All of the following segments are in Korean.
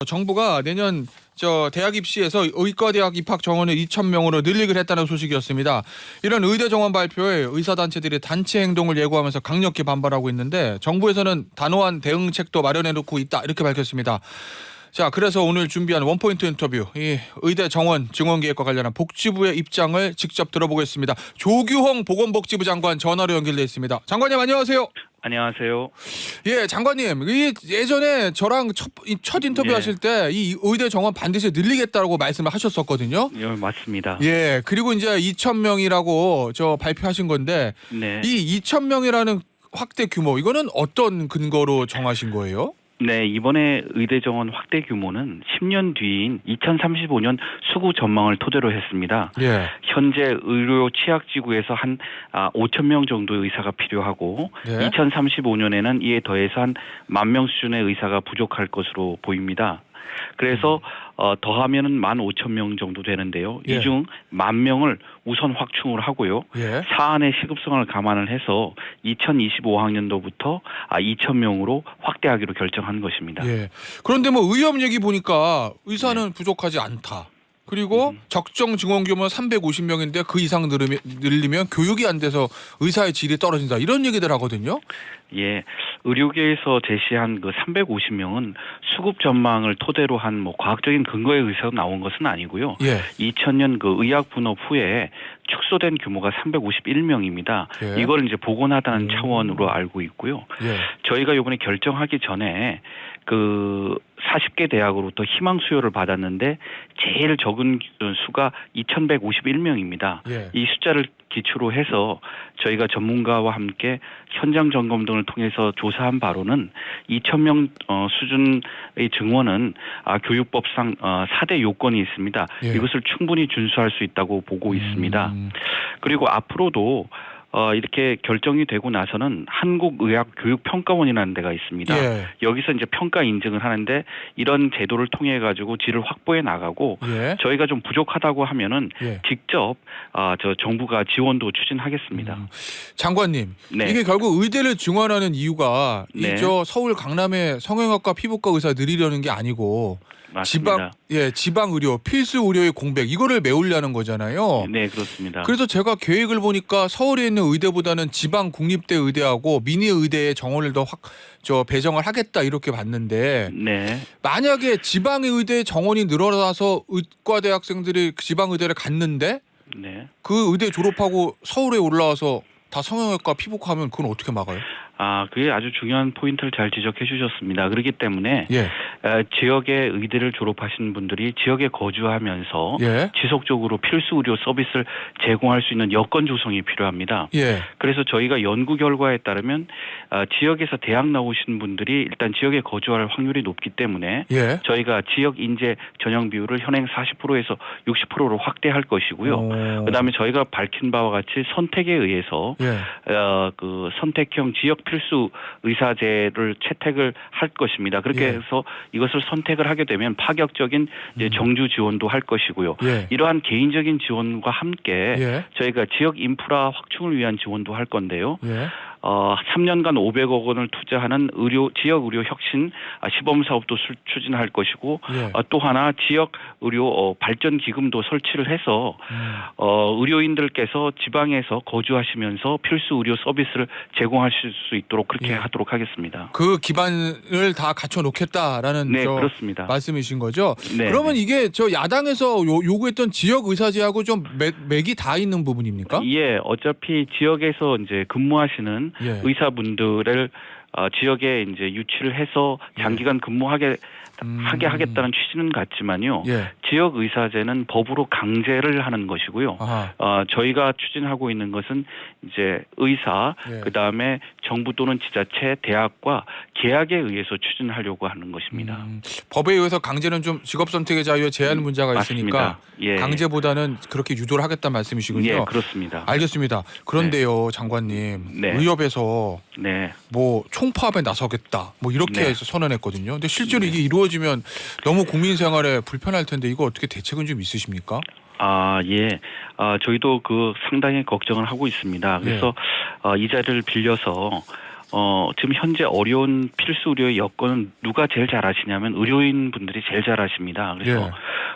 정부가 내년 대학 입시에서 의과대학 입학 정원을 2,000명으로 늘리기로 했다는 소식이었습니다. 이런 의대 정원 발표에 의사단체들이 단체 행동을 예고하면서 강력히 반발하고 있는데 정부에서는 단호한 대응책도 마련해놓고 있다 이렇게 밝혔습니다. 자, 그래서 오늘 준비한 원포인트 인터뷰, 이 의대 정원 증원 계획과 관련한 복지부의 입장을 직접 들어보겠습니다. 조규홍 보건복지부 장관 전화로 연결돼 있습니다. 장관님 안녕하세요. 안녕하세요. 예, 장관님, 예전에 저랑 첫 인터뷰 하실 때 이 의대 정원 반드시 늘리겠다고 말씀을 하셨었거든요. 예, 맞습니다. 예, 그리고 이제 2,000명이라고 발표하신 건데 네. 이 2,000명이라는 확대 규모 이거는 어떤 근거로 정하신 거예요? 네, 이번에 의대 정원 확대 규모는 10년 뒤인 2035년 수구 전망을 토대로 했습니다. 예. 현재 의료 취약지구에서 한 5,000명 정도의 의사가 필요하고 네. 2035년에는 이에 더해서 한 10,000명 수준의 의사가 부족할 것으로 보입니다. 그래서 더하면은 15,000명 정도 되는데요. 예. 이 중 10,000명을 우선 확충을 하고요. 예. 사안의 시급성을 감안을 해서 2025학년도부터 2,000명으로 확대하기로 결정한 것입니다. 예. 그런데 의협 얘기 보니까 의사는 부족하지 않다. 그리고 적정 증원 규모는 350명인데 그 이상 늘리면 교육이 안 돼서 의사의 질이 떨어진다. 이런 얘기들 하거든요. 예, 의료계에서 제시한 그 350명은 수급 전망을 토대로 한 과학적인 근거에 의해서 나온 것은 아니고요. 예. 2000년 그 의학 분업 후에 축소된 규모가 351명입니다. 예. 이걸 이제 복원하다는 차원으로 알고 있고요. 예. 저희가 이번에 결정하기 전에 그 40개 대학으로부터 희망 수요를 받았는데 제일 적은 수가 2,151명입니다. 예. 이 숫자를 기초로 해서 저희가 전문가와 함께 현장 점검 등을 통해서 조사한 바로는 2,000명 수준의 증원은 교육법상 4대 요건이 있습니다. 예. 이것을 충분히 준수할 수 있다고 보고 있습니다. 그리고 앞으로도 이렇게 결정이 되고 나서는 한국의학교육평가원이라는 데가 있습니다. 예. 여기서 이제 평가 인증을 하는데 이런 제도를 통해 가지고 질을 확보해 나가고 예. 저희가 좀 부족하다고 하면은 예. 직접 정부가 지원도 추진하겠습니다. 장관님, 네. 이게 결국 의대를 증원하는 이유가 네. 서울 강남의 성형외과 피부과 의사 늘리려는 게 아니고 맞습니다. 지방 의료 필수 의료의 공백 이거를 메우려는 거잖아요. 네, 그렇습니다. 그래서 제가 계획을 보니까 서울에 있는 의대보다는 지방 국립대 의대하고 미니 의대의 정원을 더 배정을 하겠다 이렇게 봤는데 네. 만약에 지방 의대 정원이 늘어나서 의과대 학생들이 지방 의대를 갔는데 네. 그 의대 졸업하고 서울에 올라와서 다 성형외과 피부과 하면 그건 어떻게 막아요? 그게 아주 중요한 포인트를 잘 지적해 주셨습니다. 그렇기 때문에 예. 지역의 의대를 졸업하신 분들이 지역에 거주하면서 예. 지속적으로 필수 의료 서비스를 제공할 수 있는 여건 조성이 필요합니다. 예. 그래서 저희가 연구 결과에 따르면 지역에서 대학 나오신 분들이 일단 지역에 거주할 확률이 높기 때문에 예. 저희가 지역 인재 전형 비율을 현행 40%에서 60%로 확대할 것이고요. 그다음에 저희가 밝힌 바와 같이 선택에 의해서 예. 그 선택형 지역 필수 의사제를 채택을 할 것입니다. 그렇게 예. 해서 이것을 선택을 하게 되면 파격적인 이제 정주 지원도 할 것이고요. 예. 이러한 개인적인 지원과 함께 예. 저희가 지역 인프라 확충을 위한 지원도 할 건데요. 예. 3년간 500억 원을 투자하는 지역 의료 혁신 시범 사업도 추진할 것이고 예. 또 하나 지역 의료 발전 기금도 설치를 해서 의료인들께서 지방에서 거주하시면서 필수 의료 서비스를 제공하실 수 있도록 그렇게 예. 하도록 하겠습니다. 그 기반을 다 갖춰 놓겠다라는 네, 그렇습니다. 말씀이신 거죠? 네, 그러면 네. 이게 야당에서 요구했던 지역 의사제하고 좀 맥이 다 있는 부분입니까? 예, 어차피 지역에서 이제 근무하시는 예. 의사분들을 지역에 이제 유치를 해서 장기간 근무하게 하겠다는 취지는 같지만요. 예. 지역 의사제는 법으로 강제를 하는 것이고요. 아하. 저희가 추진하고 있는 것은 이제 의사, 예. 그다음에 정부 또는 지자체, 대학과 계약에 의해서 추진하려고 하는 것입니다. 법에 의해서 강제는 좀 직업 선택의 자유에 제한 문제가 있으니까 맞습니다. 예. 강제보다는 그렇게 유도를 하겠다는 말씀이시군요. 예, 그렇습니다. 알겠습니다. 그런데요, 장관님, 네. 의협에서 네. 총파업에 나서겠다 이렇게 네. 해서 선언했거든요. 근데 실제로 이게 이루어지면 너무 국민 생활에 불편할 텐데 이거 어떻게 대책은 좀 있으십니까? 예. 저희도 상당히 걱정을 하고 있습니다. 그래서 이 자리를 빌려서 지금 현재 어려운 필수 의료의 여건은 누가 제일 잘 아시냐면 의료인 분들이 제일 잘 아십니다. 그래서 예.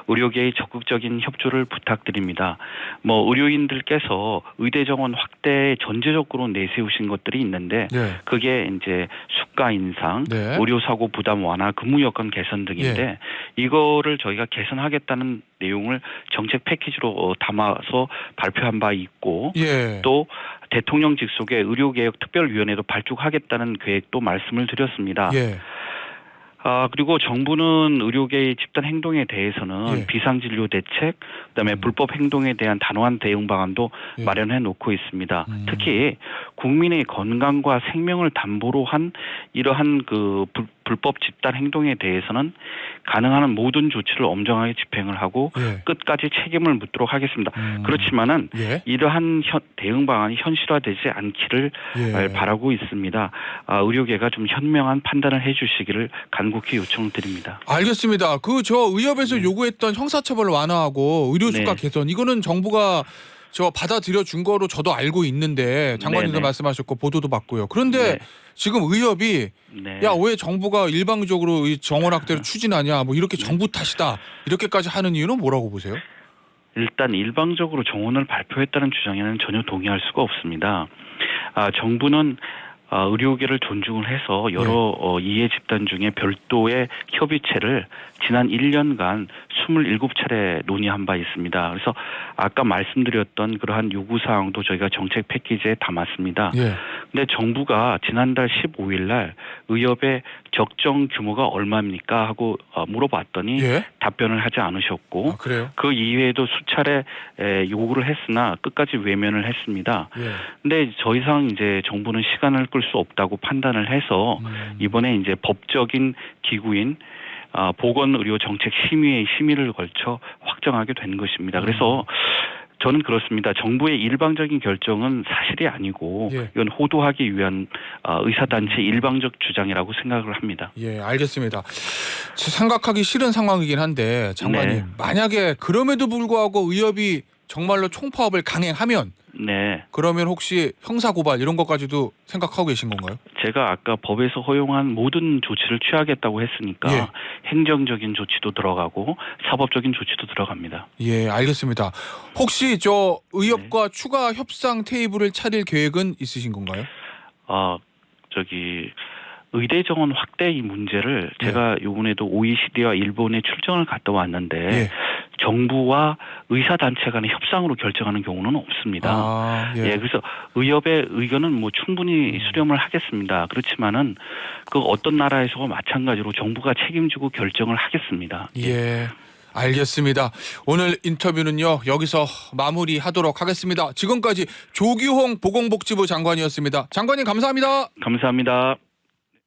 의료계의 적극적인 협조를 부탁드립니다. 의료인들께서 의대 정원 확대에 전제적으로 내세우신 것들이 있는데 예. 그게 이제 수가 인상, 네. 의료사고 부담 완화, 근무 여건 개선 등인데 이거를 저희가 개선하겠다는 내용을 정책 패키지로 담아서 발표한 바 있고 예. 또 대통령 직속의 의료개혁 특별위원회도 발족하겠다는 계획도 말씀을 드렸습니다. 예. 그리고 정부는 의료계의 집단 행동에 대해서는 예. 비상진료 대책, 그다음에 불법 행동에 대한 단호한 대응 방안도 예. 마련해 놓고 있습니다. 특히 국민의 건강과 생명을 담보로 한 이러한 그 불법 집단 행동에 대해서는 가능한 모든 조치를 엄정하게 집행을 하고 예. 끝까지 책임을 묻도록 하겠습니다. 그렇지만은 예. 이러한 대응 방안이 현실화되지 않기를 예. 바라고 있습니다. 의료계가 좀 현명한 판단을 해주시기를 간곡히 요청드립니다. 알겠습니다. 저 의협에서 요구했던 형사처벌 완화하고 의료수가 네. 개선 이거는 정부가 받아들여 준 거로 저도 알고 있는데 장관님도 네네. 말씀하셨고 보도도 봤고요. 그런데 네. 지금 의협이 네. 야 왜 정부가 일방적으로 이 정원 확대를 추진하냐 이렇게 정부 탓이다 이렇게까지 하는 이유는 뭐라고 보세요? 일단 일방적으로 정원을 발표했다는 주장에는 전혀 동의할 수가 없습니다. 정부는 의료계를 존중을 해서 여러 이해 집단 중에 별도의 협의체를 지난 1년간 27차례 논의한 바 있습니다. 그래서 아까 말씀드렸던 그러한 요구사항도 저희가 정책 패키지에 담았습니다. 예. 근데 정부가 지난달 15일 날 의협의 적정 규모가 얼마입니까 하고 물어봤더니 예. 답변을 하지 않으셨고 그래요? 그 이외에도 수차례 요구를 했으나 끝까지 외면을 했습니다. 예. 근데 더 이상 이제 정부는 시간을 끌 수 없다고 판단을 해서 이번에 이제 법적인 기구인 보건의료정책심의회 심의를 걸쳐 확정하게 된 것입니다. 그래서 저는 그렇습니다. 정부의 일방적인 결정은 사실이 아니고 예. 이건 호도하기 위한 의사단체 일방적 주장이라고 생각을 합니다. 예, 알겠습니다. 생각하기 싫은 상황이긴 한데 장관님 네. 만약에 그럼에도 불구하고 의협이 정말로 총파업을 강행하면 네. 그러면 혹시 형사고발 이런 것까지도 생각하고 계신 건가요? 제가 아까 법에서 허용한 모든 조치를 취하겠다고 했으니까 예. 행정적인 조치도 들어가고 사법적인 조치도 들어갑니다. 예, 알겠습니다. 혹시 의협과 추가 협상 테이블을 차릴 계획은 있으신 건가요? 의대 정원 확대 이 문제를 제가 요번에도 OECD와 일본에 출장을 갔다 왔는데 예. 정부와 의사단체 간의 협상으로 결정하는 경우는 없습니다. 예. 그래서 의협의 의견은 충분히 수렴을 하겠습니다. 그렇지만은 그 어떤 나라에서와 마찬가지로 정부가 책임지고 결정을 하겠습니다. 예. 알겠습니다. 오늘 인터뷰는요 여기서 마무리하도록 하겠습니다. 지금까지 조규홍 보건복지부 장관이었습니다. 장관님 감사합니다. 감사합니다.